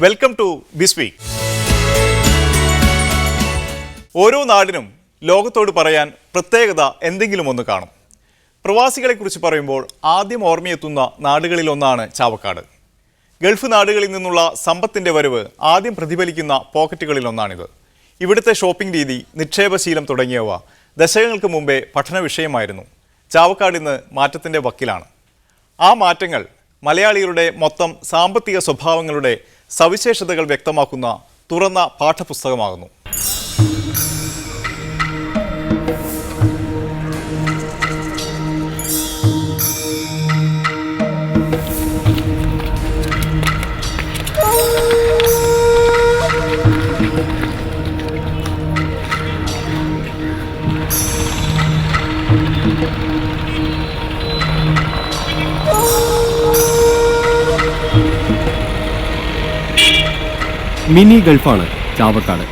Welcome to this week. ഓരോ നാടിനും ലോകത്തോട് പറയാൻ പ്രത്യേകത എന്തെങ്കിലും ഒന്ന് കാണും. പ്രവാസികളെക്കുറിച്ച് പറയുമ്പോൾ ആദ്യം ഓർമ്മയെത്തുന്ന നാടുകളിലൊന്നാണ് ചാവക്കാട്. ഗൾഫ് നാടുകളിൽ നിന്നുള്ള സമ്പത്തിൻ്റെ വരവ് ആദ്യം പ്രതിഫലിക്കുന്ന പോക്കറ്റുകളിലൊന്നാണിത്. ഇവിടുത്തെ ഷോപ്പിംഗ് രീതി, നിക്ഷേപശീലം തുടങ്ങിയവ ദശകങ്ങൾക്ക് മുമ്പേ പഠന വിഷയമായിരുന്നു. ചാവക്കാട് ഇന്ന് മാറ്റത്തിൻ്റെ വക്കിലാണ്. ആ മാറ്റങ്ങൾ മലയാളികളുടെ മൊത്തം സാമ്പത്തിക സ്വഭാവങ്ങളുടെ സവിശേഷതകൾ വ്യക്തമാക്കുന്ന തുറന്ന പാഠപുസ്തകമാകുന്നു. മിനി ഗൾഫാണ് ചാവക്കാട്.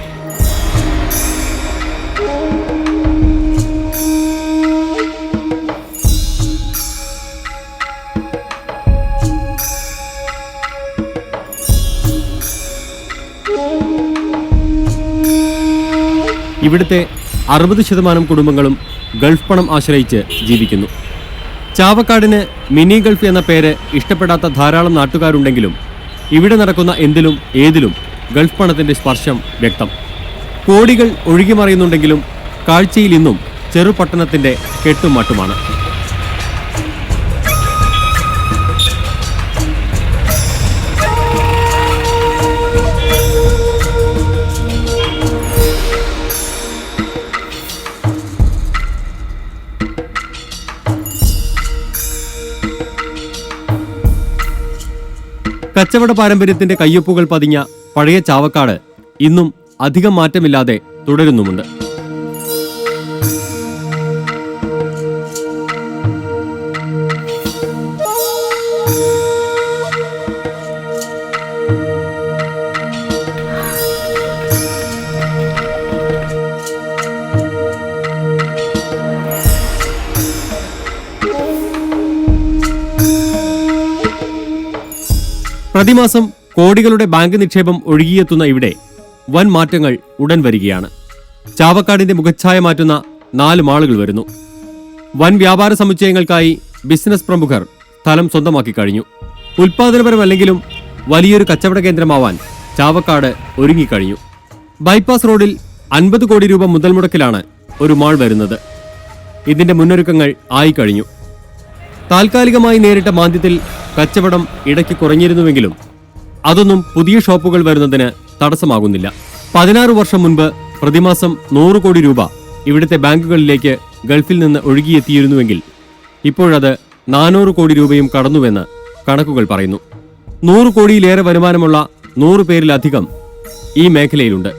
ഇവിടുത്തെ 60% കുടുംബങ്ങളും ഗൾഫ് പണം ആശ്രയിച്ച് ജീവിക്കുന്നു. ചാവക്കാടിന് മിനി ഗൾഫ് എന്ന പേര് ഇഷ്ടപ്പെടാത്ത ധാരാളം നാട്ടുകാരുണ്ടെങ്കിലും ഇവിടെ നടക്കുന്ന എന്തിലും ഏതിലും ഗൾഫ് പണത്തിന്റെ സ്പർശം വ്യക്തം. കോടികൾ ഒഴുകിമറിയുന്നുണ്ടെങ്കിലും കാഴ്ചയിൽ ഇന്നും ചെറുപട്ടണത്തിന്റെ കെട്ടും മട്ടുമാണ്. കച്ചവട പാരമ്പര്യത്തിന്റെ കയ്യൊപ്പുകൾ പതിഞ്ഞ പഴയ ചാവക്കാട് ഇന്നും അധികം മാറ്റമില്ലാതെ തുടരുന്നുമുണ്ട്. പ്രതിമാസം കോടികളുടെ ബാങ്ക് നിക്ഷേപം ഒഴുകിയെത്തുന്ന ഇവിടെ വൻ മാറ്റങ്ങൾ ഉടൻ വരികയാണ്. ചാവക്കാടിന്റെ മുഖച്ഛായ മാറ്റുന്ന 4 മാളുകൾ വരുന്നു. വൻ വ്യാപാര സമുച്ചയങ്ങൾക്കായി ബിസിനസ് പ്രമുഖർ സ്ഥലം സ്വന്തമാക്കി കഴിഞ്ഞു. ഉൽപാദനപരമല്ലെങ്കിലും വലിയൊരു കച്ചവട കേന്ദ്രമാവാൻ ചാവക്കാട് ഒരുങ്ങിക്കഴിഞ്ഞു. ബൈപ്പാസ് റോഡിൽ 50 കോടി രൂപ മുതൽ മുടക്കിലാണ് ഒരു മാൾ വരുന്നത്. ഇതിന്റെ മുന്നൊരുക്കങ്ങൾ ആയിക്കഴിഞ്ഞു. താൽക്കാലികമായി നേരിട്ട മാന്ദ്യത്തിൽ കച്ചവടം ഇടയ്ക്ക് കുറഞ്ഞിരുന്നുവെങ്കിലും അതൊന്നും പുതിയ ഷോപ്പുകൾ വരുന്നതിന് തടസ്സമാകുന്നില്ല. 16 വർഷം മുൻപ് പ്രതിമാസം 100 കോടി രൂപ ഇവിടുത്തെ ബാങ്കുകളിലേക്ക് ഗൾഫിൽ നിന്ന് ഒഴുകിയെത്തിയിരുന്നുവെങ്കിൽ ഇപ്പോഴത് 400 കോടി രൂപയും കടന്നുവെന്ന് കണക്കുകൾ പറയുന്നു. 100 കോടിയിലേറെ വരുമാനമുള്ള 100 പേരിലധികം ഈ മേഖലയിലുണ്ട്.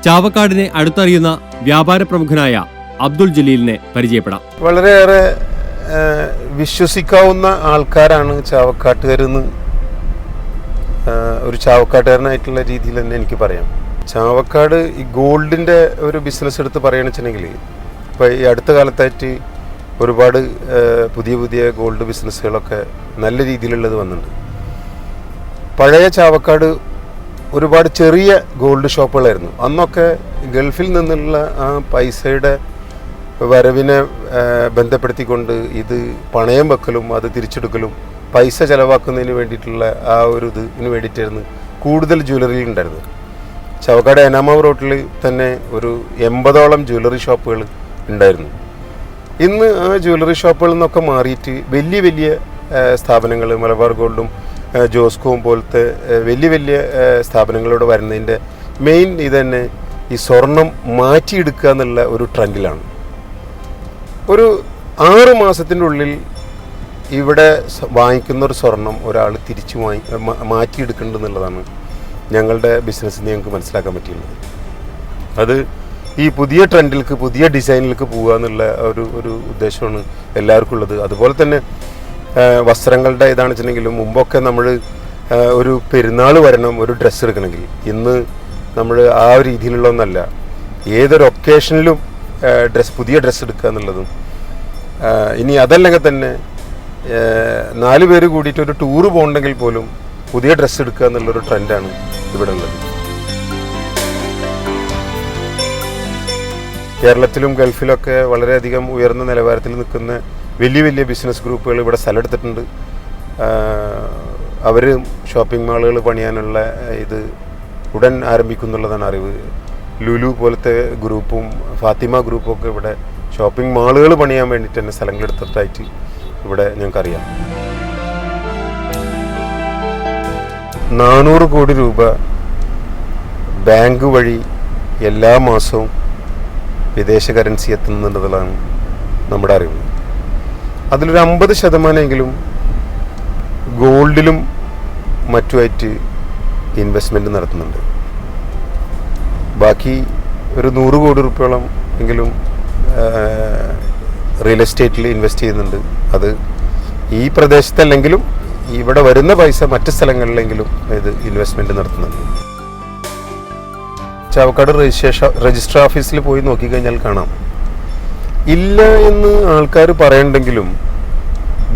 ചാവക്കാടിനെ അടുത്തറിയുന്ന വ്യാപാര പ്രമുഖനായ അബ്ദുൾ ജലീലിനെ പരിചയപ്പെടാം. വളരെയേറെ വിശ്വസിക്കാവുന്ന ആൾക്കാരാണ് ചാവക്കാട്ടുകാരെന്ന് ഒരു ചാവക്കാട്ടുകാരനായിട്ടുള്ള രീതിയിൽ തന്നെ എനിക്ക് പറയാം. ചാവക്കാട് ഈ ഗോൾഡിൻ്റെ ഒരു ബിസിനസ് എടുത്ത് പറയുകയാണെന്നുവെച്ചിട്ടുണ്ടെങ്കിൽ ഇപ്പോൾ ഈ അടുത്ത കാലത്തായിട്ട് ഒരുപാട് പുതിയ പുതിയ ഗോൾഡ് ബിസിനസ്സുകളൊക്കെ നല്ല രീതിയിലുള്ളത് വന്നിട്ടുണ്ട്. പഴയ ചാവക്കാട് ഒരുപാട് ചെറിയ ഗോൾഡ് ഷോപ്പുകളായിരുന്നു. അന്നൊക്കെ ഗൾഫിൽ നിന്നുള്ള ആ പൈസയുടെ വരവിനെ ബന്ധപ്പെടുത്തിക്കൊണ്ട് ഇത് പണയം വെക്കലും അത് തിരിച്ചെടുക്കലും പൈസ ചിലവാക്കുന്നതിന് വേണ്ടിയിട്ടുള്ള ആ ഒരു ഇതിന് വേണ്ടിയിട്ടായിരുന്നു കൂടുതൽ ജ്വല്ലറി ഉണ്ടായിരുന്നത്. ചാവക്കാട് എനാമാവ് റോട്ടിൽ തന്നെ ഒരു 80ഓളം ജ്വല്ലറി ഷോപ്പുകൾ ഉണ്ടായിരുന്നു. ഇന്ന് ആ ജ്വല്ലറി ഷോപ്പുകളിൽ നിന്നൊക്കെ മാറിയിട്ട് വലിയ വലിയ സ്ഥാപനങ്ങൾ, മലബാർ ഗോൾഡും ജോസ്കോവും പോലത്തെ വലിയ വലിയ സ്ഥാപനങ്ങളോട് വരുന്നതിൻ്റെ മെയിൻ ഇത് തന്നെ ഈ സ്വർണം മാറ്റിയെടുക്കുക എന്നുള്ള ഒരു ട്രെൻഡിലാണ്. ഒരു 6 മാസത്തിൻ്റെ ഉള്ളിൽ ഇവിടെ വാങ്ങിക്കുന്ന ഒരു സ്വർണം ഒരാൾ തിരിച്ചു മാറ്റിയെടുക്കേണ്ടതെന്നുള്ളതാണ് ഞങ്ങളുടെ ബിസിനസ്സിന് ഞങ്ങൾക്ക് മനസ്സിലാക്കാൻ പറ്റിയുള്ളത്. അത് ഈ പുതിയ ട്രെൻഡിലേക്ക്, പുതിയ ഡിസൈനിലേക്ക് പോകുക എന്നുള്ള ഒരു ഉദ്ദേശമാണ് എല്ലാവർക്കും ഉള്ളത്. അതുപോലെ തന്നെ വസ്ത്രങ്ങളുടെ ഇതാണെന്ന് വെച്ചിട്ടുണ്ടെങ്കിലും മുമ്പൊക്കെ നമ്മൾ ഒരു പെരുന്നാൾ വരണം, ഒരു ഡ്രസ്സ് എടുക്കണമെങ്കിൽ ഇന്ന് നമ്മൾ ആ ഒരു രീതിയിലുള്ള ഒന്നല്ല. ഏതൊരു ഒക്കേഷനിലും പുതിയ ഡ്രസ്സ് എടുക്കുക എന്നുള്ളതും, ഇനി അതല്ലെങ്കിൽ തന്നെ 4 പേര് കൂടിയിട്ട് ഒരു ടൂറ് പോകണമെങ്കിൽ പോലും പുതിയ ഡ്രസ്സ് എടുക്കുക എന്നുള്ളൊരു ട്രെൻഡാണ് ഇവിടെ ഉള്ളത്. കേരളത്തിലും ഗൾഫിലൊക്കെ വളരെയധികം ഉയർന്ന നിലവാരത്തിൽ നിൽക്കുന്ന വലിയ വലിയ ബിസിനസ് ഗ്രൂപ്പുകൾ ഇവിടെ സ്ഥലമെടുത്തിട്ടുണ്ട്. അവർ ഷോപ്പിംഗ് മാളുകൾ പണിയാനുള്ള ഇത് ഉടൻ ആരംഭിക്കുന്നുള്ളതാണ് അറിവ്. ലുലു പോലത്തെ ഗ്രൂപ്പും ഫാത്തിമ ഗ്രൂപ്പും ഒക്കെ ഇവിടെ ഷോപ്പിംഗ് മാളുകൾ പണിയാൻ വേണ്ടിയിട്ട് തന്നെ സ്ഥലങ്ങളെടുത്തിട്ടായിട്ട് ഇവിടെ ഞങ്ങൾക്കറിയാം. 400 കോടി രൂപ ബാങ്ക് വഴി എല്ലാ മാസവും വിദേശ കറൻസി എത്തുന്നുള്ളതാണ് നമ്മുടെ അറിവ്. അതിലൊരു 50% ഗോൾഡിലും മറ്റുമായിട്ട് ഇൻവെസ്റ്റ്മെൻറ്റ് നടത്തുന്നുണ്ട്. ബാക്കി ഒരു 100 കോടി രൂപയോളം എങ്കിലും റിയൽ എസ്റ്റേറ്റിൽ ഇൻവെസ്റ്റ് ചെയ്യുന്നുണ്ട്. അത് ഈ പ്രദേശത്തല്ലെങ്കിലും ഇവിടെ വരുന്ന പൈസ മറ്റ് സ്ഥലങ്ങളിലെങ്കിലും ഇത് ഇൻവെസ്റ്റ്മെൻറ്റ് നടത്തുന്നുണ്ട്. ചാവക്കാട് രജിസ്റ്റർ ഓഫീസിൽ പോയി നോക്കിക്കഴിഞ്ഞാൽ കാണാം. ഇല്ല എന്ന് ആൾക്കാർ പറയണ്ടെങ്കിലും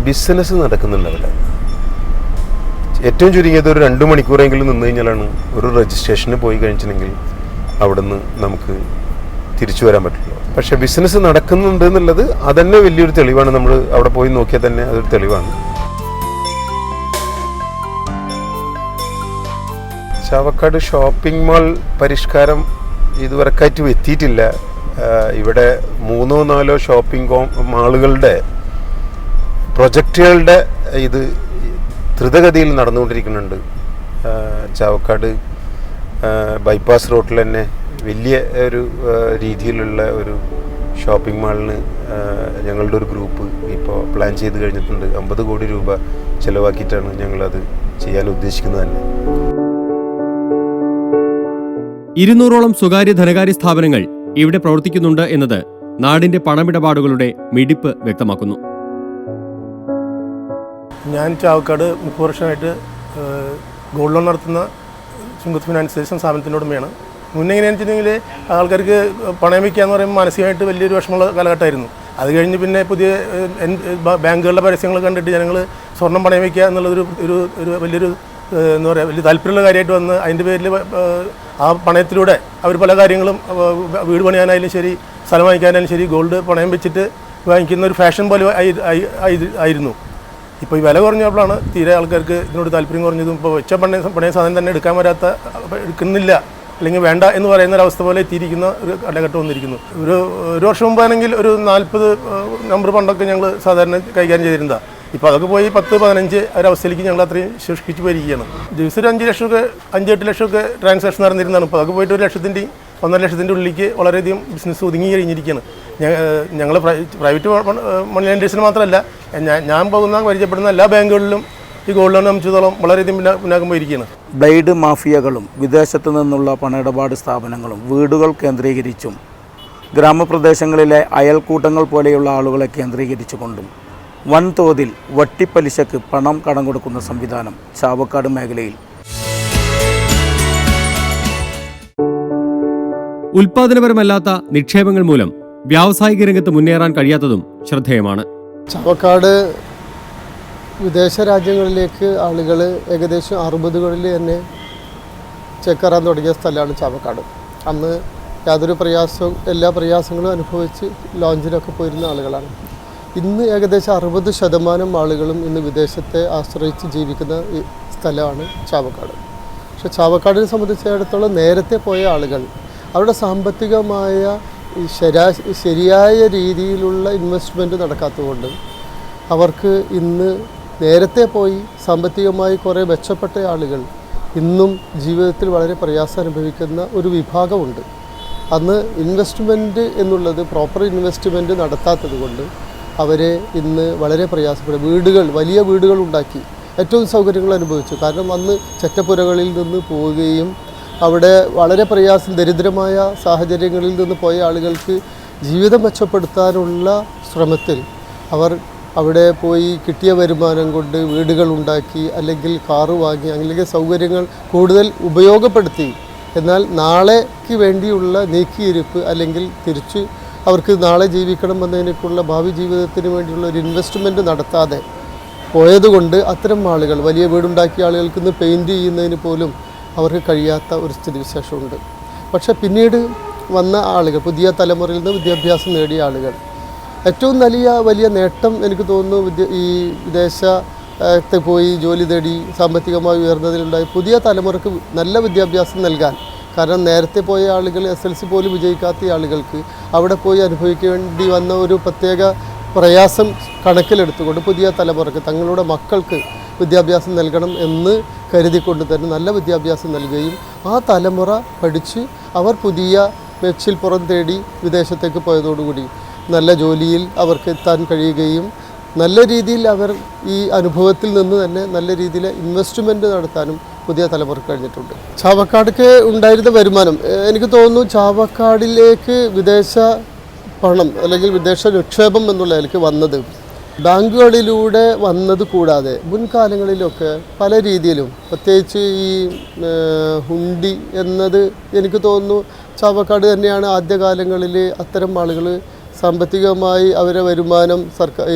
ബിസിനസ് നടക്കുന്നുണ്ട് അവിടെ. ഏറ്റവും ചുരുങ്ങിയത് ഒരു 2 മണിക്കൂറെങ്കിലും നിന്ന് കഴിഞ്ഞാലാണ് ഒരു രജിസ്ട്രേഷന് പോയി കഴിഞ്ഞിട്ടുണ്ടെങ്കിൽ അവിടെ നിന്ന് നമുക്ക് തിരിച്ചു വരാൻ പറ്റുള്ളൂ. പക്ഷെ ബിസിനസ് നടക്കുന്നുണ്ട് എന്നുള്ളത് അതന്നെ വലിയൊരു തെളിവാണ്. നമ്മൾ അവിടെ പോയി നോക്കിയാൽ തന്നെ അതൊരു തെളിവാണ്. ചാവക്കാട് ഷോപ്പിംഗ് മാൾ പരിഷ്കാരം ഇതുവരെക്കായിട്ട് എത്തിയിട്ടില്ല. ഇവിടെ 3-4 ഷോപ്പിംഗ് മാളുകളുടെ പ്രൊജക്റ്റുകളുടെ ഇത് ദ്രുതഗതിയിൽ നടന്നുകൊണ്ടിരിക്കുന്നുണ്ട്. ചാവക്കാട് ബൈപ്പാസ് റോഡിൽ തന്നെ വലിയ ഒരു രീതിയിലുള്ള ഒരു ഷോപ്പിംഗ് മാളിന് ഞങ്ങളുടെ ഒരു ഗ്രൂപ്പ് ഇപ്പോൾ പ്ലാൻ ചെയ്ത് കഴിഞ്ഞിട്ടുണ്ട്. 50 കോടി രൂപ ചിലവാക്കിയിട്ടാണ് ഞങ്ങളത് ചെയ്യാൻ ഉദ്ദേശിക്കുന്നത് തന്നെ. 200ഓളം സ്വകാര്യ ധനകാര്യ സ്ഥാപനങ്ങൾ ഇവിടെ പ്രവർത്തിക്കുന്നുണ്ട് എന്നത് നാടിന്റെ പണമിടപാടുകളുടെ മിടിപ്പ് വ്യക്തമാക്കുന്നു. ഞാൻ ചാവക്കാട് 30 വർഷമായിട്ട് ഗോൾഡ് ലോൺ നടത്തുന്ന ചുങ്കത്ത് ഫിനാൻസേഷൻ സ്ഥാപനത്തിൻ്റെ ഉടമയാണ്. മുന്നേ എങ്ങനെയാണെന്ന് വെച്ചിട്ടുണ്ടെങ്കിൽ ആൾക്കാർക്ക് പണയം വയ്ക്കുക എന്ന് പറയുമ്പോൾ മാനസികമായിട്ട് വലിയൊരു വിഷമമുള്ള കാലഘട്ടമായിരുന്നു. അത് കഴിഞ്ഞ് പിന്നെ പുതിയ ബാങ്കുകളുടെ പരസ്യങ്ങൾ കണ്ടിട്ട് ജനങ്ങൾ സ്വർണം പണയം വയ്ക്കുക എന്നുള്ളതൊരു ഒരു വലിയൊരു എന്താ പറയുക വലിയ താല്പര്യമുള്ള കാര്യമായിട്ട് വന്ന് അതിൻ്റെ പേരിൽ ആ പണയത്തിലൂടെ അവർ പല കാര്യങ്ങളും വീട് പണിയാനായാലും ശരി സ്ഥലം വാങ്ങിക്കാനായാലും ശരി ഗോൾഡ് പണയം വെച്ചിട്ട് വാങ്ങിക്കുന്ന ഒരു ഫാഷൻ പോലെ ആയിരുന്നു. ഇപ്പോൾ ഈ വില കുറഞ്ഞപ്പോഴാണ് തീരെ ആൾക്കാർക്ക് ഇതിനോട് താല്പര്യം കുറഞ്ഞതും ഇപ്പോൾ വെച്ച പണയ സാധനം തന്നെ എടുക്കുന്നില്ല അല്ലെങ്കിൽ വേണ്ട എന്ന് പറയുന്ന ഒരവസ്ഥ പോലെ എത്തിയിരിക്കുന്ന ഒരു കാലഘട്ടം വന്നിരിക്കുന്നു. ഒരു വർഷം മുമ്പാണെങ്കിൽ ഒരു 40 നമ്പർ പണ്ടൊക്കെ ഞങ്ങൾ സാധാരണ കൈകാര്യം ചെയ്തിരുന്നതാണ്. ഇപ്പോൾ അതൊക്കെ പോയി 10-15 ഒരവസ്ഥയിലേക്ക് ഞങ്ങൾ അത്രയും ശുഷ്കിച്ച് പോയിരിക്കുകയാണ്. ദിവസം ഒരു 5 ലക്ഷമൊക്കെ 5-8 ലക്ഷമൊക്കെ ട്രാൻസാക്ഷൻ നടന്നിരുന്നതാണ്. ഇപ്പോൾ അതൊക്കെ പോയിട്ട് 1 ലക്ഷത്തിൻ്റെയും 1.5 ലക്ഷത്തിൻ്റെ ഉള്ളിലേക്ക് വളരെയധികം ബിസിനസ് ഒതുങ്ങി കഴിഞ്ഞിരിക്കുകയാണ്. ഞങ്ങൾ പ്രൈവറ്റ് മണി ലെൻഡേഴ്സിന് മാത്രമല്ല ഞാൻ പരിചയപ്പെടുന്ന എല്ലാ ബാങ്കുകളിലും ഈ ഗോൾഡ് ലോൺ സംബന്ധിച്ചിടത്തോളം വളരെയധികം പിന്നാക്കം പോയിരിക്കുകയാണ്. ബ്ലേഡ് മാഫിയകളും വിദേശത്തു നിന്നുള്ള പണമിടപാട് സ്ഥാപനങ്ങളും വീടുകൾ കേന്ദ്രീകരിച്ചും ഗ്രാമപ്രദേശങ്ങളിലെ അയൽക്കൂട്ടങ്ങൾ പോലെയുള്ള ആളുകളെ കേന്ദ്രീകരിച്ചുകൊണ്ടും വൻതോതിൽ വട്ടിപ്പലിശക്ക് പണം കടം കൊടുക്കുന്ന സംവിധാനം ചാവക്കാട് മേഖലയിൽ. ഉൽപാദനപരമല്ലാത്ത നിക്ഷേപങ്ങൾ മൂലം വ്യാവസായിക രംഗത്ത് മുന്നേറാൻ കഴിയാത്തതും ശ്രദ്ധേയമാണ്. ചാവക്കാട് വിദേശ രാജ്യങ്ങളിലേക്ക് ആളുകൾ ഏകദേശം 60കളിൽ തന്നെ ചേക്കേറാൻ തുടങ്ങിയ സ്ഥലമാണ് ചാവക്കാട്. അന്ന് യാതൊരു എല്ലാ പ്രയാസങ്ങളും അനുഭവിച്ച് ലോഞ്ചിലൊക്കെ പോയിരുന്ന ആളുകളാണ്. ഇന്ന് ഏകദേശം 60% ആളുകളും ഇന്ന് വിദേശത്തെ ആശ്രയിച്ച് ജീവിക്കുന്ന സ്ഥലമാണ് ചാവക്കാട്. പക്ഷേ ചാവക്കാടിനെ സംബന്ധിച്ചിടത്തോളം നേരത്തെ പോയ ആളുകൾ അവരുടെ സാമ്പത്തികമായ ശരിയായ രീതിയിലുള്ള ഇൻവെസ്റ്റ്മെൻറ്റ് നടക്കാത്തതുകൊണ്ട് അവർക്ക് ഇന്ന് നേരത്തെ പോയി സാമ്പത്തികമായി കുറേ മെച്ചപ്പെട്ട ആളുകൾ ഇന്നും ജീവിതത്തിൽ വളരെ പ്രയാസം അനുഭവിക്കുന്ന ഒരു വിഭാഗമുണ്ട്. അന്ന് ഇൻവെസ്റ്റ്മെൻറ്റ് എന്നുള്ളത് പ്രോപ്പർ ഇൻവെസ്റ്റ്മെൻറ്റ് നടത്താത്തത് കൊണ്ട് അവരെ ഇന്ന് വളരെ പ്രയാസപ്പെടും. വലിയ വീടുകൾ ഉണ്ടാക്കി ഏറ്റവും സൗകര്യങ്ങൾ അനുഭവിച്ചു. കാരണം അന്ന് ചെറ്റപ്പുരകളിൽ നിന്ന് പോവുകയും അവിടെ വളരെ ദരിദ്രമായ സാഹചര്യങ്ങളിൽ നിന്ന് പോയ ആളുകൾക്ക് ജീവിതം മെച്ചപ്പെടുത്താനുള്ള ശ്രമത്തിൽ അവർ അവിടെ പോയി കിട്ടിയ വരുമാനം കൊണ്ട് വീടുകൾ ഉണ്ടാക്കി അല്ലെങ്കിൽ കാറ് വാങ്ങി അല്ലെങ്കിൽ സൗകര്യങ്ങൾ കൂടുതൽ ഉപയോഗപ്പെടുത്തി എന്നാൽ നാളേക്ക് വേണ്ടിയുള്ള നീക്കിയിരിപ്പ് അല്ലെങ്കിൽ തിരിച്ച് അവർക്ക് നാളെ ജീവിക്കണം എന്നതിനേക്കുള്ള ഭാവി ജീവിതത്തിന് വേണ്ടിയുള്ള ഒരു ഇൻവെസ്റ്റ്മെൻറ്റ് നടത്താതെ പോയതുകൊണ്ട് അത്തരം ആളുകൾ വലിയ വീടുണ്ടാക്കിയ ആളുകൾക്ക് ഇന്ന് പെയിൻറ്റ് ചെയ്യുന്നതിന് പോലും അവർക്ക് കഴിയാത്ത ഒരു സ്ഥിതിവിശേഷമുണ്ട്. പക്ഷേ പിന്നീട് വന്ന ആളുകൾ, പുതിയ തലമുറയിൽ നിന്ന് വിദ്യാഭ്യാസം നേടിയ ആളുകൾ, ഏറ്റവും വലിയ നേട്ടം എനിക്ക് തോന്നുന്നു ഈ വിദേശത്ത് പോയി ജോലി നേടി സാമ്പത്തികമായി ഉയർന്നതിലുണ്ടായി പുതിയ തലമുറക്ക് നല്ല വിദ്യാഭ്യാസം നൽകാൻ. കാരണം നേരത്തെ പോയ ആളുകൾ SLC പോലും വിജയിക്കാത്ത ആളുകൾക്ക് അവിടെ പോയി അനുഭവിക്കേണ്ടി വന്ന ഒരു പ്രത്യേക പ്രയാസം കണക്കിലെടുത്തുകൊണ്ട് പുതിയ തലമുറക്ക് തങ്ങളുടെ മക്കൾക്ക് വിദ്യാഭ്യാസം നൽകണം എന്ന് കരുതിക്കൊണ്ട് തന്നെ നല്ല വിദ്യാഭ്യാസം നൽകുകയും ആ തലമുറ പഠിച്ച് അവർ പുതിയ മെച്ചിൽ പുറം തേടി വിദേശത്തേക്ക് പോയതോടുകൂടി നല്ല ജോലിയിൽ അവർക്ക് എത്താൻ കഴിയുകയും നല്ല രീതിയിൽ അവർ ഈ അനുഭവത്തിൽ നിന്ന് തന്നെ നല്ല രീതിയിൽ ഇൻവെസ്റ്റ്മെൻറ്റ് നടത്താനും പുതിയ തലമുറക്ക് കഴിഞ്ഞിട്ടുണ്ട്. ചാവക്കാടൊക്കെ ഉണ്ടായിരുന്ന വരുമാനം എനിക്ക് തോന്നുന്നു ചാവക്കാടിലേക്ക് വിദേശ പണം അല്ലെങ്കിൽ വിദേശ നിക്ഷേപം എന്നുള്ള നിലയ്ക്ക് വന്നത് ബാങ്കുകളിലൂടെ വന്നത് കൂടാതെ മുൻകാലങ്ങളിലൊക്കെ പല രീതിയിലും പ്രത്യേകിച്ച് ഈ ഹുണ്ടി എന്നത് എനിക്ക് തോന്നുന്നു ചാവക്കാട് തന്നെയാണ് ആദ്യകാലങ്ങളിൽ അത്തരം ആളുകൾ സാമ്പത്തികമായി അവരെ വരുമാനം സർക്കാർ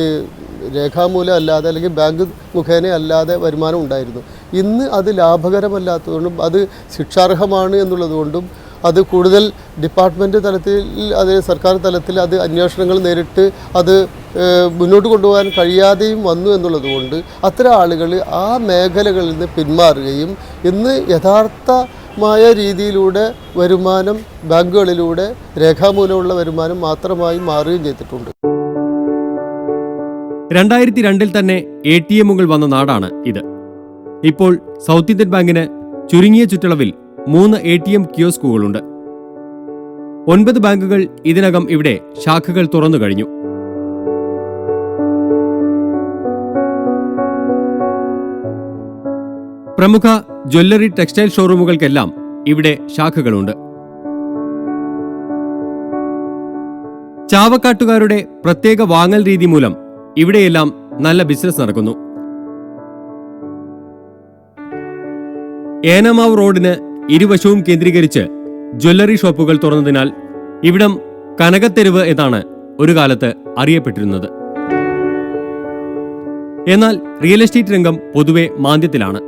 രേഖാമൂലം അല്ലാതെ അല്ലെങ്കിൽ ബാങ്ക് മുഖേന അല്ലാതെ വരുമാനം ഉണ്ടായിരുന്നു. ഇന്ന് അത് ലാഭകരമല്ലാത്തതുകൊണ്ടും അത് ശിക്ഷാർഹമാണ് എന്നുള്ളതുകൊണ്ടും അത് കൂടുതൽ ഡിപ്പാർട്ട്മെൻറ്റ് തലത്തിൽ അത് സർക്കാർ തലത്തിൽ അത് അന്വേഷണങ്ങൾ നേരിട്ട് അത് മുന്നോട്ട് കൊണ്ടുപോകാൻ കഴിയാതെയും വന്നു എന്നുള്ളതുകൊണ്ട് അത്തരം ആളുകൾ ആ മേഖലകളിൽ നിന്ന് പിന്മാറുകയും ഇന്ന് യഥാർത്ഥമായ രീതിയിലൂടെ വരുമാനം ബാങ്കുകളിലൂടെ രേഖാമൂലമുള്ള വരുമാനം മാത്രമായി മാറുകയും ചെയ്തിട്ടുണ്ട്. 2002 തന്നെ ATMകൾ വന്ന നാടാണ് ഇത്. ഇപ്പോൾ സൗത്ത് ഇന്ത്യൻ ബാങ്കിന് ചുരുങ്ങിയ ചുറ്റളവിൽ 3 ATM കിയോസ്കുകളുണ്ട്. 9 ബാങ്കുകൾ ഇതിനകം ഇവിടെ ശാഖകൾ തുറന്നു കഴിഞ്ഞു. പ്രമുഖ ജ്വല്ലറി ടെക്സ്റ്റൈൽ ഷോറൂമുകൾക്കെല്ലാം ഇവിടെ ശാഖകളുണ്ട്. ചാവക്കാട്ടുകാരുടെ പ്രത്യേക വാങ്ങൽ രീതി മൂലം ഇവിടെയെല്ലാം നല്ല ബിസിനസ് നടക്കുന്നു. ഏനമാവ് റോഡിന് ഇരുവശവും കേന്ദ്രീകരിച്ച് ജ്വല്ലറി ഷോപ്പുകൾ തുറന്നതിനാൽ ഇവിടം കനകത്തെരുവ് എന്നാണ് ഒരു കാലത്ത് അറിയപ്പെട്ടിരുന്നത്. എന്നാൽ റിയൽ എസ്റ്റേറ്റ് രംഗം പൊതുവെ മാന്ദ്യത്തിലാണ്.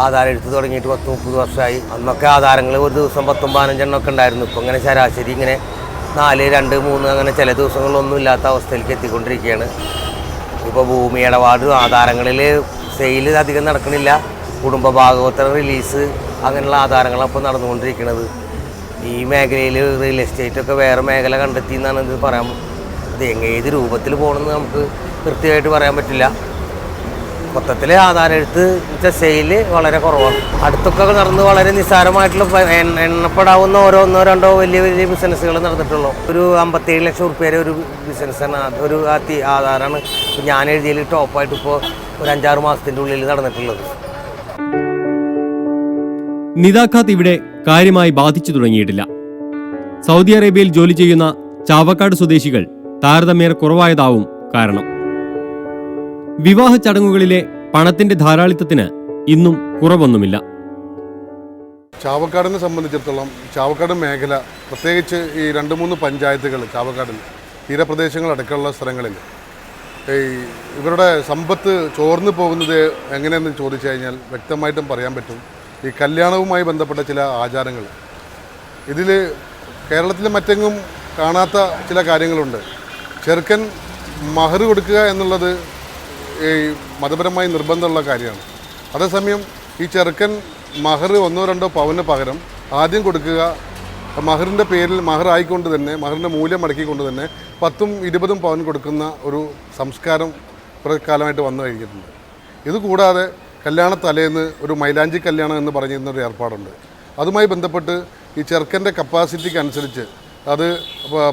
ആധാരം എടുത്ത് തുടങ്ങിയിട്ട് 10-30 വർഷമായി. അന്നൊക്കെ ആധാരങ്ങൾ ഒരു ദിവസം 10-15 എണ്ണമൊക്കെ ഉണ്ടായിരുന്നു. ഇപ്പം ഇങ്ങനെ ശരാശരി ഇങ്ങനെ 4, 2, 3 അങ്ങനെ ചില ദിവസങ്ങളൊന്നും ഇല്ലാത്ത അവസ്ഥയിലേക്ക് എത്തിക്കൊണ്ടിരിക്കുകയാണ്. ഇപ്പോൾ ഭൂമി ഇടപാട് ആധാരങ്ങളിൽ സെയിൽ അധികം നടക്കണില്ല. കുടുംബ ഭാഗവത റിലീസ് അങ്ങനെയുള്ള ആധാരങ്ങളപ്പോൾ നടന്നുകൊണ്ടിരിക്കുന്നത്. ഈ മേഖലയിൽ റിയൽ എസ്റ്റേറ്റൊക്കെ വേറെ മേഖല കണ്ടെത്തി എന്നാണ് ഇത് പറയാൻ. ഇത് ഏത് രൂപത്തിൽ പോകണമെന്ന് നമുക്ക് കൃത്യമായിട്ട് പറയാൻ പറ്റില്ല. മൊത്തത്തിൽ ആധാരം എടുത്ത് സെയിൽ വളരെ കുറവാണ്. അടുത്തൊക്കെ നടന്ന് വളരെ നിസ്സാരമായിട്ടുള്ള എണ്ണപ്പെടാവുന്ന 1-2 വലിയ ബിസിനസ്സുകൾ നടന്നിട്ടുള്ളൂ. ഒരു 57 ലക്ഷം റുപ്യയുടെ ഒരു ബിസിനസ്സാണ്, ഒരു ആധാരമാണ് ഞാൻ എഴുതിയതിൽ ടോപ്പായിട്ട് ഇപ്പോൾ ഒരു 5-6 മാസത്തിൻ്റെ ഉള്ളിൽ നടന്നിട്ടുള്ളത്. നിദാഖാത്ത് ഇവിടെ കാര്യമായി ബാധിച്ചു തുടങ്ങിയിട്ടില്ല. സൗദി അറേബ്യയിൽ ജോലി ചെയ്യുന്ന ചാവക്കാട് സ്വദേശികൾ താരതമ്യേന കുറവായതാവും കാരണം. വിവാഹ ചടങ്ങുകളിലെ പണത്തിന്റെ ധാരാളിത്തത്തിന് ഇന്നും കുറവൊന്നുമില്ല. ചാവക്കാടിനെ സംബന്ധിച്ചിടത്തോളം ചാവക്കാട് മേഖല, പ്രത്യേകിച്ച് ഈ 2-3 പഞ്ചായത്തുകൾ ചാവക്കാടിൽ തീരപ്രദേശങ്ങളടക്കമുള്ള സ്ഥലങ്ങളിൽ ഇവരുടെ സമ്പത്ത് ചോർന്നു പോകുന്നത് എങ്ങനെയെന്ന് ചോദിച്ചു കഴിഞ്ഞാൽ വ്യക്തമായിട്ടും പറയാൻ പറ്റും. ഈ കല്യാണവുമായി ബന്ധപ്പെട്ട ചില ആചാരങ്ങൾ, ഇതിൽ കേരളത്തിൽ മറ്റെങ്ങും കാണാത്ത ചില കാര്യങ്ങളുണ്ട്. ചെറുക്കൻ മഹർ കൊടുക്കുക എന്നുള്ളത് ഈ മതപരമായി നിർബന്ധമുള്ള കാര്യമാണ്. അതേസമയം ഈ ചെറുക്കൻ മഹർ 1-2 പവന് പകരം ആദ്യം കൊടുക്കുക മഹറിൻ്റെ പേരിൽ മഹറായിക്കൊണ്ട് തന്നെ മഹറിൻ്റെ മൂല്യം അടക്കിക്കൊണ്ട് തന്നെ 10-20 പവൻ കൊടുക്കുന്ന ഒരു സംസ്കാരം കുറേ കാലമായിട്ട് വന്നു കഴിഞ്ഞിട്ടുണ്ട്. ഇതുകൂടാതെ കല്യാണ തലേന്ന് ഒരു മൈലാഞ്ചി കല്യാണം എന്ന് പറഞ്ഞിരുന്നൊരു ഏർപ്പാടുണ്ട്. അതുമായി ബന്ധപ്പെട്ട് ഈ ചെറുക്കൻ്റെ കപ്പാസിറ്റിക്ക് അനുസരിച്ച് അത്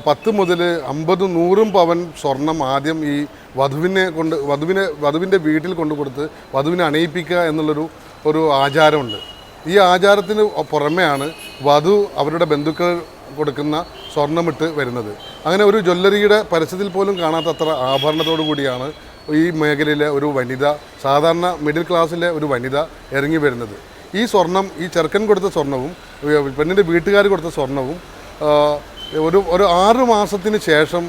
10 മുതൽ 50-100 പവൻ സ്വർണം ആദ്യം ഈ വധുവിൻ്റെ വീട്ടിൽ കൊണ്ടു കൊടുത്ത് വധുവിനെ അണിയിപ്പിക്കുക എന്നുള്ളൊരു ആചാരമുണ്ട്. ഈ ആചാരത്തിന് പുറമെയാണ് വധു അവരുടെ ബന്ധുക്കൾ കൊടുക്കുന്ന സ്വർണ്ണമിട്ട് വരുന്നത്. അങ്ങനെ ഒരു ജ്വല്ലറിയുടെ പരസ്യത്തിൽ പോലും കാണാത്തത്ര ആഭരണത്തോടു കൂടിയാണ് ഈ മേഖലയിലെ ഒരു വനിത, സാധാരണ മിഡിൽ ക്ലാസ്സിലെ ഒരു വനിത ഇറങ്ങി വരുന്നത്. ഈ സ്വർണം, ഈ ചെറുക്കൻ കൊടുത്ത സ്വർണവും പെണ്ണിൻ്റെ വീട്ടുകാർ കൊടുത്ത സ്വർണവും ഒരു 6 മാസത്തിന് ശേഷം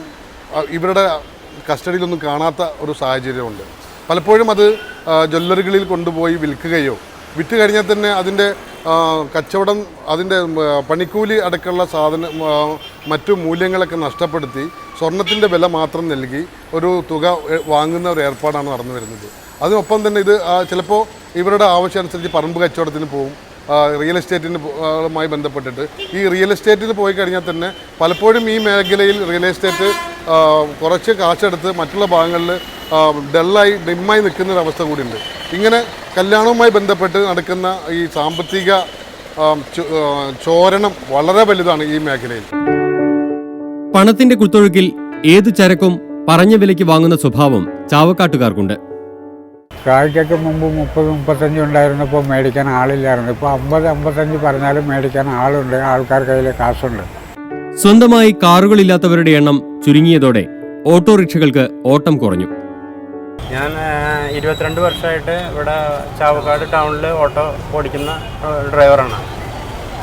ഇവരുടെ കസ്റ്റഡിയിലൊന്നും കാണാത്ത ഒരു സാഹചര്യമുണ്ട്. പലപ്പോഴും അത് ജ്വല്ലറികളിൽ കൊണ്ടുപോയി വിൽക്കുകയോ വിറ്റ് കഴിഞ്ഞാൽ തന്നെ അതിൻ്റെ കച്ചവടം, അതിൻ്റെ പണിക്കൂലി അടക്കമുള്ള മറ്റു മൂല്യങ്ങളൊക്കെ നഷ്ടപ്പെടുത്തി സ്വർണത്തിൻ്റെ വില മാത്രം നൽകി ഒരു തുക വാങ്ങുന്ന ഒരു ഏർപ്പാടാണ് നടന്നു വരുന്നത്. അതിനൊപ്പം തന്നെ ഇത് ചിലപ്പോൾ ഇവരുടെ ആവശ്യമനുസരിച്ച് പറമ്പ് കച്ചവടത്തിന് പോകും, റിയൽ എസ്റ്റേറ്റിനുമായി ബന്ധപ്പെട്ടിട്ട്. ഈ റിയൽ എസ്റ്റേറ്റിന് പോയി കഴിഞ്ഞാൽ തന്നെ പലപ്പോഴും ഈ മേഖലയിൽ റിയൽ എസ്റ്റേറ്റ് കുറച്ച് കാശെടുത്ത് മറ്റുള്ള ഭാഗങ്ങളിൽ ഡിമ്മായി നിൽക്കുന്നൊരവസ്ഥ കൂടിയുണ്ട്. ഇങ്ങനെ കല്യാണവുമായി ബന്ധപ്പെട്ട് നടക്കുന്ന ഈ സാമ്പത്തിക ചോരണം വളരെ വലുതാണ് ഈ മേഖലയിൽ. പണത്തിന്റെ കുത്തൊഴുക്കിൽ ഏതു ചരക്കും പറഞ്ഞ വിലയ്ക്ക് വാങ്ങുന്ന സ്വഭാവം ചാവക്കാട്ടുകാർക്കുണ്ട്. കാഴ്ചയ്ക്ക് മുമ്പ് 30-35 ഉണ്ടായിരുന്നപ്പോൾ മേടിക്കാൻ ആളില്ലായിരുന്നു. ഇപ്പോൾ 50-55 പറഞ്ഞാലും മേടിക്കാൻ ആളുണ്ട്, ആൾക്കാർ കയ്യിൽ കാശുണ്ട്. സ്വന്തമായി കാറുകളില്ലാത്തവരുടെ എണ്ണം ചുരുങ്ങിയതോടെ ഓട്ടോറിക്ഷകൾക്ക് ഓട്ടം കുറഞ്ഞു. ഞാൻ 22 വർഷമായിട്ട് ഇവിടെ ചാവക്കാട് ടൗണിൽ ഓട്ടോ ഓടിക്കുന്ന ഡ്രൈവറാണ്.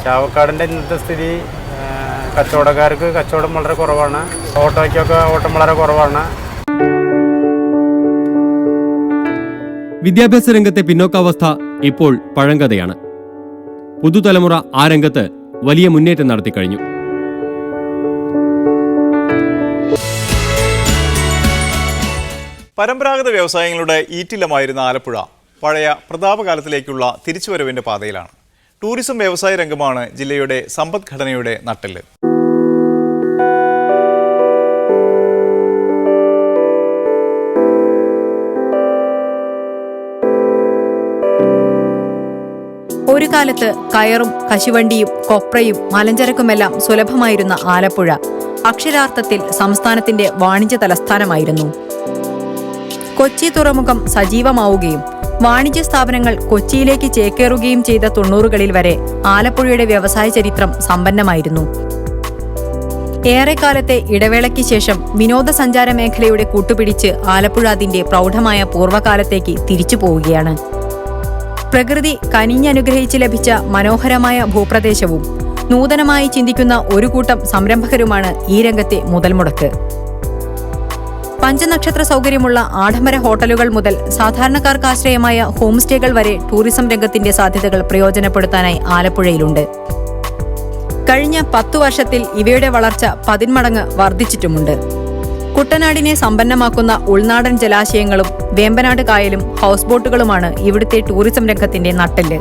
ചാവക്കാടിൻ്റെ ഇന്നത്തെ സ്ഥിതി, കച്ചവടക്കാർക്ക് കച്ചവടം വളരെ കുറവാണ്, ഓട്ടോയ്ക്കൊക്കെ ഓട്ടം വളരെ കുറവാണ്. വിദ്യാഭ്യാസ രംഗത്തെ പിന്നോക്കാവസ്ഥ ഇപ്പോൾ പഴങ്കഥയാണ്. പുതുതലമുറ ആ രംഗത്ത് വലിയ മുന്നേറ്റം നടത്തിക്കഴിഞ്ഞു. പരമ്പരാഗത വ്യവസായങ്ങളുടെ ഈറ്റില്ലമായിരുന്ന ആലപ്പുഴ പഴയ പ്രതാപകാലത്തിലേക്കുള്ള തിരിച്ചുവരവിന്റെ പാതയിലാണ്. ടൂറിസം വ്യവസായ രംഗമാണ് ജില്ലയുടെ സമ്പദ്ഘടനയുടെ നട്ടെല്ല്. ഒരു കാലത്ത് കയറും കശുവണ്ടിയും കൊപ്രയും മലഞ്ചരക്കുമെല്ലാം സുലഭമായിരുന്ന ആലപ്പുഴ അക്ഷരാർത്ഥത്തിൽ സംസ്ഥാനത്തിന്റെ വാണിജ്യ തലസ്ഥാനമായിരുന്നു. കൊച്ചി തുറമുഖം സജീവമാവുകയും വാണിജ്യ സ്ഥാപനങ്ങൾ കൊച്ചിയിലേക്ക് ചേക്കേറുകയും ചെയ്ത 90കളിൽ വരെ ആലപ്പുഴയുടെ വ്യവസായ ചരിത്രം സമ്പന്നമായിരുന്നു. ഏറെക്കാലത്തെ ഇടവേളയ്ക്ക് ശേഷം വിനോദസഞ്ചാര മേഖലയുടെ കൂട്ടുപിടിച്ച് ആലപ്പുഴ അതിന്റെ പ്രൗഢമായ പൂർവ്വകാലത്തേക്ക് തിരിച്ചു പോവുകയാണ്. പ്രകൃതി കനിഞ്ഞനുഗ്രഹിച്ച് ലഭിച്ച മനോഹരമായ ഭൂപ്രദേശവും നൂതനമായി ചിന്തിക്കുന്ന ഒരു കൂട്ടം സംരംഭകരുമാണ് ഈ രംഗത്തെ മുതൽമുടക്ക്. പഞ്ചനക്ഷത്ര സൗകര്യമുള്ള ആഡംബര ഹോട്ടലുകൾ മുതൽ സാധാരണക്കാർക്ക് ആശ്രയമായ ഹോം സ്റ്റേകൾ വരെ ടൂറിസം രംഗത്തിന്റെ സാധ്യതകൾ പ്രയോജനപ്പെടുത്താനായി ആലപ്പുഴയിലുണ്ട്. കഴിഞ്ഞ 10 വർഷത്തിൽ ഇവയുടെ വളർച്ച 10 മടങ്ങ് വർദ്ധിച്ചിട്ടുമുണ്ട്. കുട്ടനാടിനെ സമ്പന്നമാക്കുന്ന ഉൾനാടൻ ജലാശയങ്ങളും വേമ്പനാട് കായലും ഹൗസ് ബോട്ടുകളുമാണ് ഇവിടുത്തെ ടൂറിസം രംഗത്തിന്റെ നട്ടെല്ല്.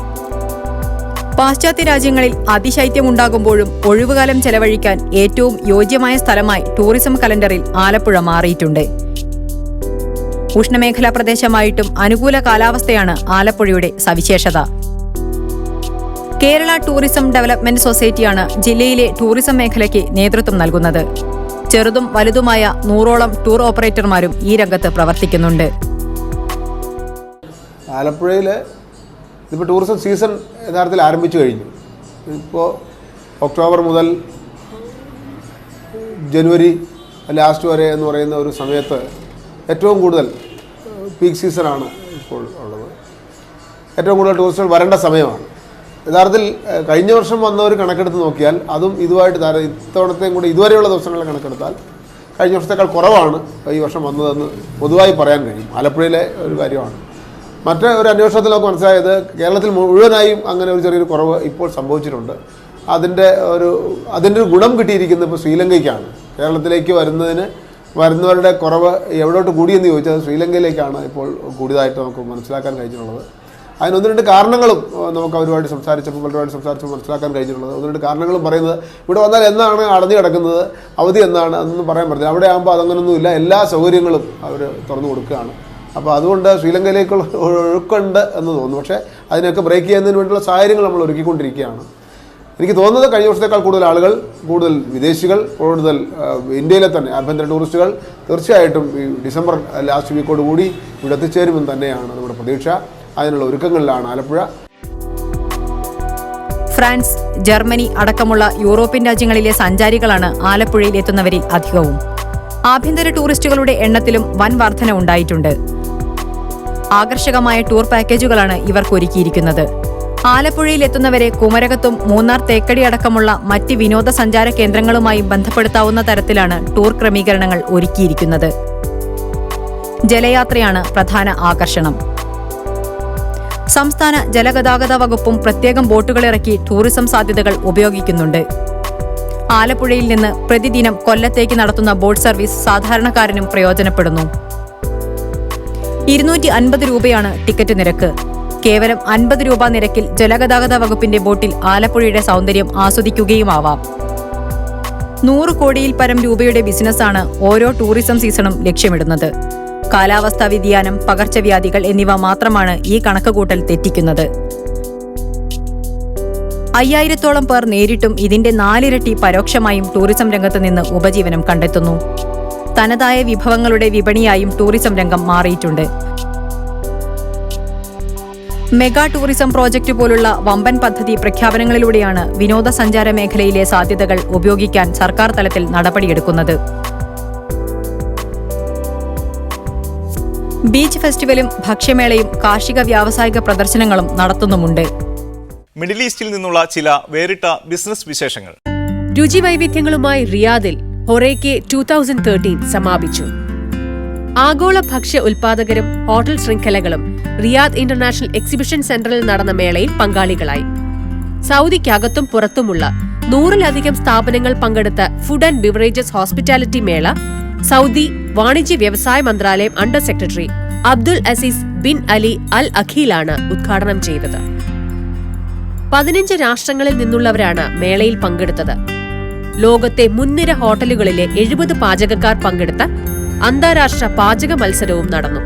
പാശ്ചാത്യ രാജ്യങ്ങളിൽ അതിശൈത്യമുണ്ടാകുമ്പോഴും ഒഴിവുകാലം ചെലവഴിക്കാൻ ഏറ്റവും യോജ്യമായ സ്ഥലമായി ടൂറിസം കലണ്ടറിൽ ആലപ്പുഴ മാറിയിട്ടുണ്ട്. ഉഷ്ണമേഖലാ പ്രദേശമായിട്ടും അനുകൂല കാലാവസ്ഥയാണ് ആലപ്പുഴയുടെ സവിശേഷത. കേരള ടൂറിസം ഡെവലപ്മെന്റ് സൊസൈറ്റിയാണ് ജില്ലയിലെ ടൂറിസം മേഖലയ്ക്ക് നേതൃത്വം നൽകുന്നത്. ചെറുതും വലുതുമായ 100ഓളം ടൂർ ഓപ്പറേറ്റർമാരും ഈ രംഗത്ത് പ്രവർത്തിക്കുന്നുണ്ട്. ആലപ്പുഴയിൽ ഇപ്പോൾ ടൂറിസം സീസൺ യഥാർത്ഥത്തിൽ ആരംഭിച്ചു കഴിഞ്ഞു. ഇപ്പോൾ ഒക്ടോബർ മുതൽ ജനുവരി ലാസ്റ്റ് വരെ എന്ന് പറയുന്ന ഒരു സമയത്ത് ഏറ്റവും കൂടുതൽ പീക്ക് സീസണാണ് ഇപ്പോൾ ഉള്ളത്. ഏറ്റവും കൂടുതൽ ടൂറിസ്റ്റുകൾ വരേണ്ട സമയമാണ്. യഥാർത്ഥത്തിൽ കഴിഞ്ഞ വർഷം വന്ന ഒരു കണക്കെടുത്ത് നോക്കിയാൽ അതും ഇതുമായിട്ട് ഇത്തവണത്തെയും കൂടി ഇതുവരെയുള്ള ദിവസങ്ങളിലെ കണക്കെടുത്താൽ കഴിഞ്ഞ വർഷത്തേക്കാൾ കുറവാണ് ഈ വർഷം വന്നതെന്ന് പൊതുവായി പറയാൻ കഴിയും. ആലപ്പുഴയിലെ ഒരു കാര്യമാണ്. മറ്റേ ഒരു അന്വേഷണത്തിൽ നമുക്ക് മനസ്സിലായത് കേരളത്തിൽ മുഴുവനായും അങ്ങനെ ഒരു ചെറിയൊരു കുറവ് ഇപ്പോൾ സംഭവിച്ചിട്ടുണ്ട്. അതിൻ്റെ ഒരു ഗുണം കിട്ടിയിരിക്കുന്നത് ഇപ്പോൾ ശ്രീലങ്കയ്ക്കാണ്. കേരളത്തിലേക്ക് വരുന്നവരുടെ കുറവ് എവിടോട്ട് കൂടിയെന്ന് ചോദിച്ചാൽ ശ്രീലങ്കയിലേക്കാണ് ഇപ്പോൾ കൂടുതലായിട്ട് നമുക്ക് മനസ്സിലാക്കാൻ കഴിഞ്ഞിട്ടുള്ളത്. അതിന് 1-2 കാരണങ്ങളും നമുക്ക് പലരുമായിട്ട് സംസാരിച്ചപ്പോൾ മനസ്സിലാക്കാൻ കഴിഞ്ഞിട്ടുള്ളത്. 1-2 കാരണങ്ങളും പറയുന്നത് ഇവിടെ വന്നാൽ എന്നാണ് അടഞ്ഞു കിടക്കുന്നത്, അവധി എന്നാണ് അതൊന്നും പറയാൻ പറ്റില്ല. അവിടെ ആകുമ്പോൾ അതങ്ങനൊന്നുമില്ല, എല്ലാ സൗകര്യങ്ങളും അവർ തുറന്നു കൊടുക്കുകയാണ്. അപ്പോൾ അതുകൊണ്ട് ശ്രീലങ്കയിലേക്കുള്ള ഒഴുക്കുണ്ട് എന്ന് തോന്നുന്നു. പക്ഷേ അതിനൊക്കെ ബ്രേക്ക് ചെയ്യുന്നതിന് വേണ്ടിയുള്ള സാഹചര്യങ്ങൾ നമ്മൾ ഒരുക്കിക്കൊണ്ടിരിക്കുകയാണ്. എനിക്ക് തോന്നുന്നത് കഴിഞ്ഞ വർഷത്തേക്കാൾ കൂടുതൽ ആളുകൾ, കൂടുതൽ വിദേശികൾ, കൂടുതൽ ഇന്ത്യയിലെ തന്നെ ആഭ്യന്തര ടൂറിസ്റ്റുകൾ തീർച്ചയായിട്ടും ഈ ഡിസംബർ ലാസ്റ്റ് വീക്കോട് കൂടി ഇവിടെ എത്തിച്ചേരുമെന്ന് തന്നെയാണ് നമ്മുടെ പ്രതീക്ഷ. അതിനുള്ള ഒരുക്കങ്ങളിലാണ് ആലപ്പുഴ. ഫ്രാൻസ്, ജർമ്മനി അടക്കമുള്ള യൂറോപ്യൻ രാജ്യങ്ങളിലെ സഞ്ചാരികളാണ് ആലപ്പുഴയിൽ എത്തുന്നവരിൽ അധികവും. ആഭ്യന്തര ടൂറിസ്റ്റുകളുടെ എണ്ണത്തിലും വൻ വർധന ഉണ്ടായിട്ടുണ്ട്. ആകർഷകമായ ടൂർ പാക്കേജുകളാണ് ഇവർക്ക് ഒരുക്കിയിരിക്കുന്നത്. ആലപ്പുഴയിലെത്തുന്നവരെ കുമരകത്തും മൂന്നാർ തേക്കടി അടക്കമുള്ള മറ്റ് വിനോദസഞ്ചാര കേന്ദ്രങ്ങളുമായി ബന്ധപ്പെടുത്താവുന്ന തരത്തിലാണ് ടൂർ ക്രമീകരണങ്ങൾ ഒരുക്കിയിരിക്കുന്നത്. ജലയാത്രയാണ് പ്രധാന ആകർഷണം. സംസ്ഥാന ജലഗതാഗത വകുപ്പും പ്രത്യേകം ബോട്ടുകളിറക്കി ടൂറിസം സാധ്യതകൾ ഉപയോഗിക്കുന്നുണ്ട്. ആലപ്പുഴയിൽ നിന്ന് പ്രതിദിനം കൊല്ലത്തേക്ക് നടത്തുന്ന ബോട്ട് സർവീസ് സാധാരണക്കാരനും പ്രയോജനപ്പെടുന്നു. 250 രൂപയാണ് ടിക്കറ്റ് നിരക്ക്. കേവലം 50 രൂപ നിരക്കിൽ ജലഗതാഗത വകുപ്പിന്റെ ബോട്ടിൽ ആലപ്പുഴയുടെ സൗന്ദര്യം ആസ്വദിക്കുകയുമാവാം. 100 കോടിയിൽ പരം രൂപയുടെ ബിസിനസ്സാണ് ഓരോ ടൂറിസം സീസണും ലക്ഷ്യമിടുന്നത്. കാലാവസ്ഥാ വ്യതിയാനം, പകർച്ചവ്യാധികൾ എന്നിവ മാത്രമാണ് ഈ കണക്കുകൂട്ടൽ തെറ്റിക്കുന്നത്. 5000-ഓളം പേർ നേരിട്ടും ഇതിന്റെ 4 ഇരട്ടി പരോക്ഷമായും ടൂറിസം രംഗത്ത് നിന്ന് ഉപജീവനം കണ്ടെത്തുന്നു. തനതായ വിഭവങ്ങളുടെ വിപണിയായും ടൂറിസം രംഗം മാറിയിട്ടുണ്ട്. മെഗാ ടൂറിസം പ്രോജക്റ്റ് പോലുള്ള വമ്പൻ പദ്ധതി പ്രഖ്യാപനങ്ങളിലൂടെയാണ് വിനോദസഞ്ചാര മേഖലയിലെ സാധ്യതകൾ ഉപയോഗിക്കാൻ സർക്കാർ തലത്തിൽ നടപടിയെടുക്കുന്നത്. ബീച്ച് ഫെസ്റ്റിവലും ഭക്ഷ്യമേളയും കാർഷിക വ്യാവസായിക പ്രദർശനങ്ങളും നടത്തുന്നുമുണ്ട്. മിഡിൽ ഈസ്റ്റിൽ നിന്നുള്ള ചില വേറിട്ട ബിസിനസ് വിശേഷങ്ങൾ. രുചിവൈവിധ്യങ്ങളുമായി റിയാദിൽ ഹൊറേക്കെ 2013 സമാപിച്ചു. ആഗോള ഭക്ഷ്യ ഉൽപാദകരും ഹോട്ടൽ ശൃംഖലകളും റിയാദ് ഇന്റർനാഷണൽ എക്സിബിഷൻ സെന്ററിൽ നടന്ന മേളയിൽ പങ്കാളികളായി. സൗദിക്കകത്തും പുറത്തുമുള്ള 100-ലധികം സ്ഥാപനങ്ങൾ പങ്കെടുത്ത ഫുഡ് ആൻഡ് ബിവറേജസ് ഹോസ്പിറ്റാലിറ്റി മേള സൗദി വാണിജ്യ വ്യവസായ മന്ത്രാലയം under secretary Abdul Aziz bin Ali al അഖീലാണ് ഉദ്ഘാടനം ചെയ്തത്. 15 രാഷ്ട്രങ്ങളിൽ നിന്നുള്ളവരാണ് മേളയിൽ പങ്കെടുത്തത്. ലോകത്തെ മുൻനിര ഹോട്ടലുകളിലെ 70 പാചകക്കാർ പങ്കെടുത്ത അന്താരാഷ്ട്ര പാചക മത്സരവും നടന്നു.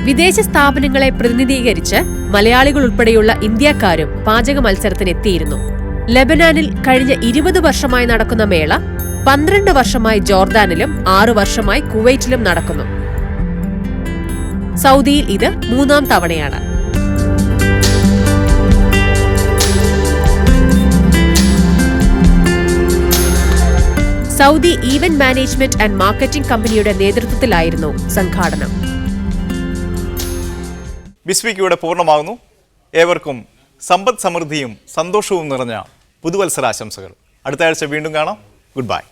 വിദേശ സ്ഥാപനങ്ങളെ പ്രതിനിധീകരിച്ച് മലയാളികൾ ഉൾപ്പെടെയുള്ള ഇന്ത്യക്കാരും പാചക മത്സരത്തിനെത്തിയിരുന്നു. ലെബനാനിൽ കഴിഞ്ഞ 20 വർഷമായി നടക്കുന്ന മേള 12 വർഷമായി ജോർദാനിലും 6 വർഷമായി കുവൈറ്റിലും നടക്കുന്നു. സൗദിയിൽ ഇത് 3-ാം തവണയാണ്. Saudi event management and marketing കമ്പനിയുടെ നേതൃത്വത്തിലായിരുന്നു സംഘാടനം. ബിസ്വീക്ക് ഇവിടെ പൂർണ്ണമാകുന്നു. ഏവർക്കും സമ്പദ് സമൃദ്ധിയും സന്തോഷവും നിറഞ്ഞ പുതുവത്സരാശംസകൾ. അടുത്ത ആഴ്ച വീണ്ടും കാണാം. Good bye.